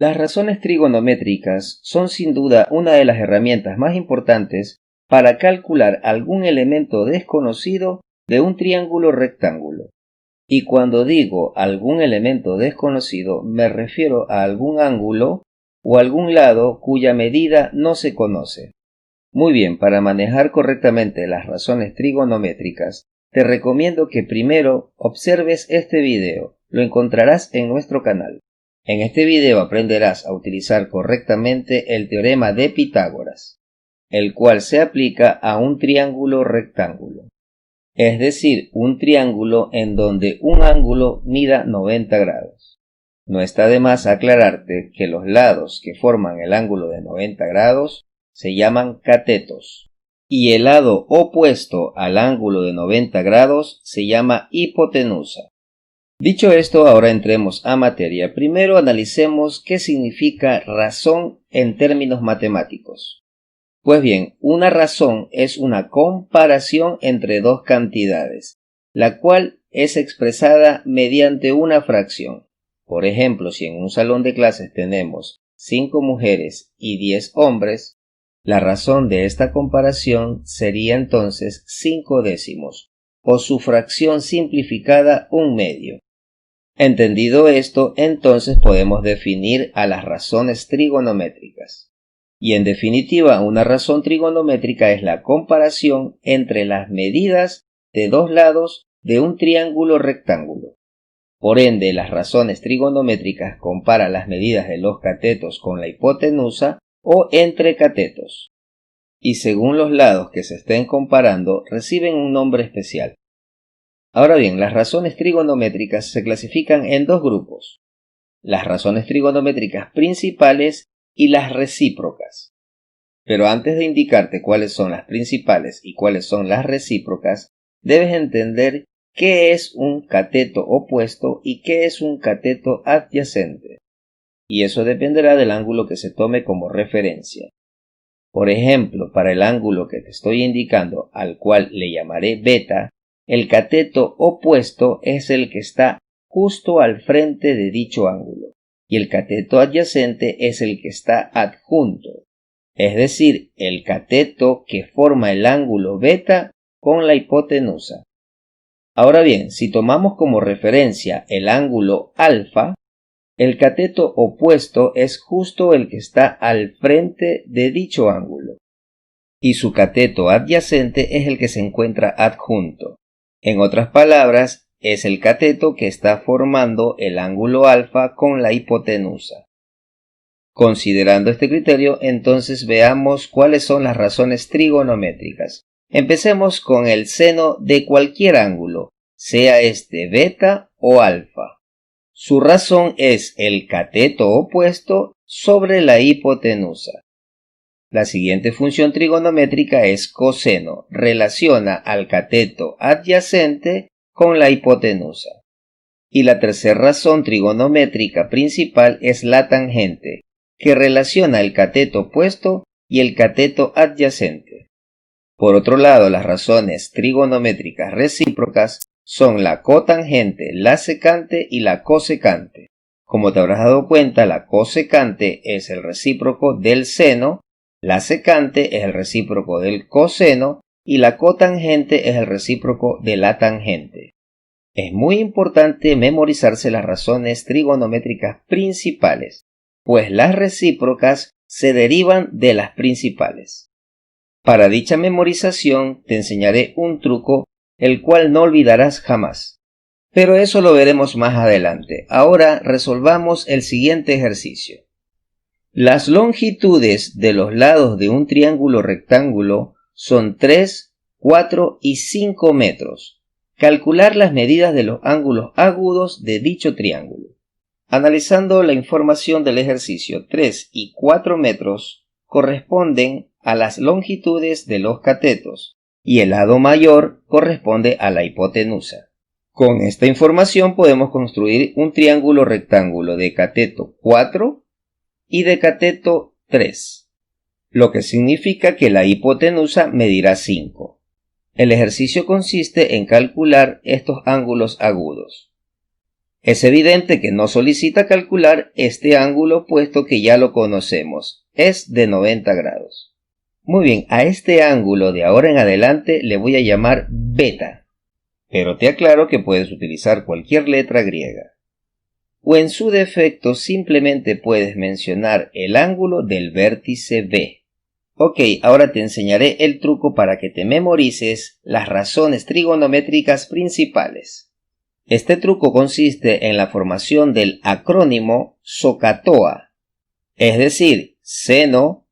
Las razones trigonométricas son sin duda una de las herramientas más importantes para calcular algún elemento desconocido de un triángulo rectángulo. Y cuando digo algún elemento desconocido me refiero a algún ángulo o algún lado cuya medida no se conoce. Muy bien, para manejar correctamente las razones trigonométricas, te recomiendo que primero observes este video. Lo encontrarás en nuestro canal. En este video aprenderás a utilizar correctamente el teorema de Pitágoras, el cual se aplica a un triángulo rectángulo, es decir, un triángulo en donde un ángulo mida 90 grados. No está de más aclararte que los lados que forman el ángulo de 90 grados se llaman catetos, y el lado opuesto al ángulo de 90 grados se llama hipotenusa. Dicho esto, ahora entremos a materia. Primero analicemos qué significa razón en términos matemáticos. Pues bien, una razón es una comparación entre dos cantidades, la cual es expresada mediante una fracción. Por ejemplo, si en un salón de clases tenemos 5 mujeres y 10 hombres, la razón de esta comparación sería entonces 5 décimos, o su fracción simplificada 1/2. Entendido esto, entonces podemos definir a las razones trigonométricas. Y en definitiva, una razón trigonométrica es la comparación entre las medidas de dos lados de un triángulo rectángulo. Por ende, las razones trigonométricas comparan las medidas de los catetos con la hipotenusa o entre catetos. Y según los lados que se estén comparando, reciben un nombre especial. Ahora bien, las razones trigonométricas se clasifican en dos grupos: las razones trigonométricas principales y las recíprocas. Pero antes de indicarte cuáles son las principales y cuáles son las recíprocas, debes entender qué es un cateto opuesto y qué es un cateto adyacente. Y eso dependerá del ángulo que se tome como referencia. Por ejemplo, para el ángulo que te estoy indicando, al cual le llamaré beta, el cateto opuesto es el que está justo al frente de dicho ángulo, y el cateto adyacente es el que está adjunto, es decir, el cateto que forma el ángulo beta con la hipotenusa. Ahora bien, si tomamos como referencia el ángulo alfa, el cateto opuesto es justo el que está al frente de dicho ángulo, y su cateto adyacente es el que se encuentra adjunto. En otras palabras, es el cateto que está formando el ángulo alfa con la hipotenusa. Considerando este criterio, entonces veamos cuáles son las razones trigonométricas. Empecemos con el seno de cualquier ángulo, sea este beta o alfa. Su razón es el cateto opuesto sobre la hipotenusa. La siguiente función trigonométrica es coseno. Relaciona al cateto adyacente con la hipotenusa. Y la tercera razón trigonométrica principal es la tangente, que relaciona el cateto opuesto y el cateto adyacente. Por otro lado, las razones trigonométricas recíprocas son la cotangente, la secante y la cosecante. Como te habrás dado cuenta, la cosecante es el recíproco del seno, la secante es el recíproco del coseno y la cotangente es el recíproco de la tangente. Es muy importante memorizarse las razones trigonométricas principales, pues las recíprocas se derivan de las principales. Para dicha memorización te enseñaré un truco el cual no olvidarás jamás. Pero eso lo veremos más adelante. Ahora resolvamos el siguiente ejercicio. Las longitudes de los lados de un triángulo rectángulo son 3, 4 y 5 metros. Calcular las medidas de los ángulos agudos de dicho triángulo. Analizando la información del ejercicio, 3 y 4 metros corresponden a las longitudes de los catetos y el lado mayor corresponde a la hipotenusa. Con esta información podemos construir un triángulo rectángulo de cateto 4 y de cateto 3, lo que significa que la hipotenusa medirá 5. El ejercicio consiste en calcular estos ángulos agudos. Es evidente que no solicita calcular este ángulo puesto que ya lo conocemos, es de 90 grados. Muy bien, a este ángulo de ahora en adelante le voy a llamar beta, pero te aclaro que puedes utilizar cualquier letra griega. O en su defecto simplemente puedes mencionar el ángulo del vértice B. Ok, ahora te enseñaré el truco para que te memorices las razones trigonométricas principales. Este truco consiste en la formación del acrónimo SOHCAHTOA, es decir, seno,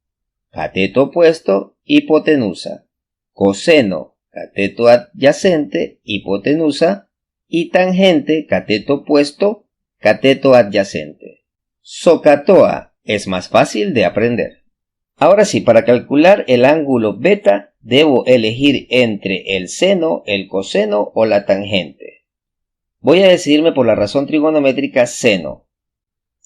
cateto opuesto, hipotenusa, coseno, cateto adyacente, hipotenusa, y tangente, cateto opuesto, cateto adyacente. SOHCAHTOA es más fácil de aprender. Ahora sí, para calcular el ángulo beta, debo elegir entre el seno, el coseno o la tangente. Voy a decidirme por la razón trigonométrica seno.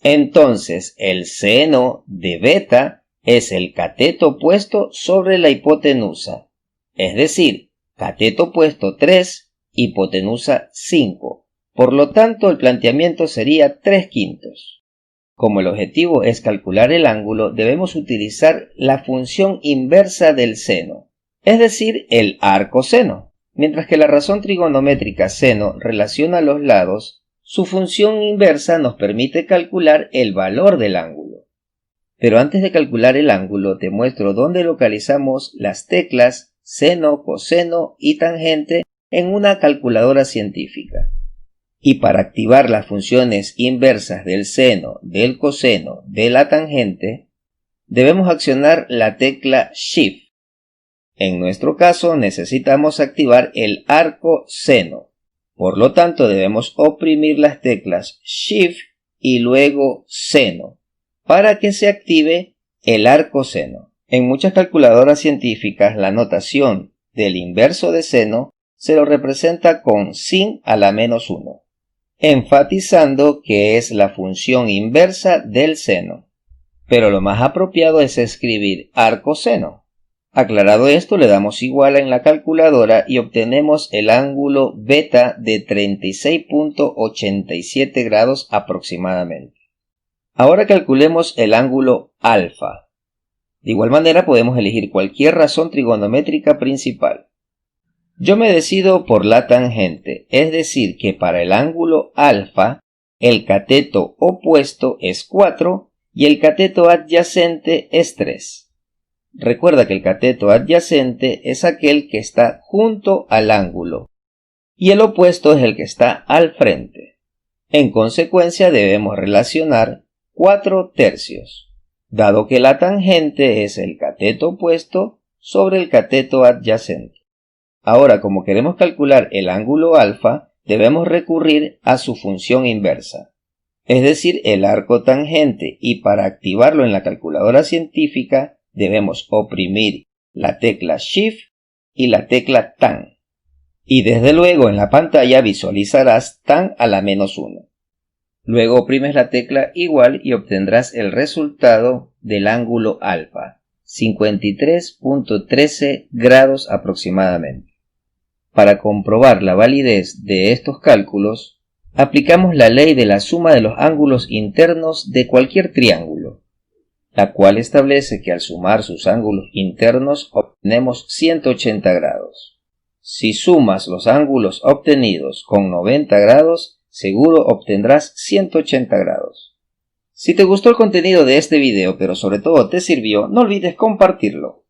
Entonces, el seno de beta es el cateto opuesto sobre la hipotenusa, es decir, cateto opuesto 3, hipotenusa 5. Por lo tanto, el planteamiento sería 3/5. Como el objetivo es calcular el ángulo, debemos utilizar la función inversa del seno, es decir, el arcoseno. Mientras que la razón trigonométrica seno relaciona los lados, su función inversa nos permite calcular el valor del ángulo. Pero antes de calcular el ángulo, te muestro dónde localizamos las teclas seno, coseno y tangente en una calculadora científica. Y para activar las funciones inversas del seno, del coseno, de la tangente, debemos accionar la tecla Shift. En nuestro caso necesitamos activar el arco seno. Por lo tanto debemos oprimir las teclas Shift y luego seno para que se active el arco seno. En muchas calculadoras científicas la notación del inverso de seno se lo representa con sin a la -1. Enfatizando que es la función inversa del seno. Pero lo más apropiado es escribir arcoseno. Aclarado esto, le damos igual en la calculadora y obtenemos el ángulo beta de 36.87 grados aproximadamente. Ahora calculemos el ángulo alfa. De igual manera podemos elegir cualquier razón trigonométrica principal. Yo me decido por la tangente, es decir que para el ángulo alfa, el cateto opuesto es 4 y el cateto adyacente es 3. Recuerda que el cateto adyacente es aquel que está junto al ángulo y el opuesto es el que está al frente. En consecuencia debemos relacionar 4/3, dado que la tangente es el cateto opuesto sobre el cateto adyacente. Ahora, como queremos calcular el ángulo alfa, debemos recurrir a su función inversa, es decir, el arco tangente, y para activarlo en la calculadora científica debemos oprimir la tecla Shift y la tecla Tan. Y desde luego en la pantalla visualizarás tan a la -1. Luego oprimes la tecla igual y obtendrás el resultado del ángulo alfa, 53.13 grados aproximadamente. Para comprobar la validez de estos cálculos, aplicamos la ley de la suma de los ángulos internos de cualquier triángulo, la cual establece que al sumar sus ángulos internos obtenemos 180 grados. Si sumas los ángulos obtenidos con 90 grados, seguro obtendrás 180 grados. Si te gustó el contenido de este video, pero sobre todo te sirvió, no olvides compartirlo.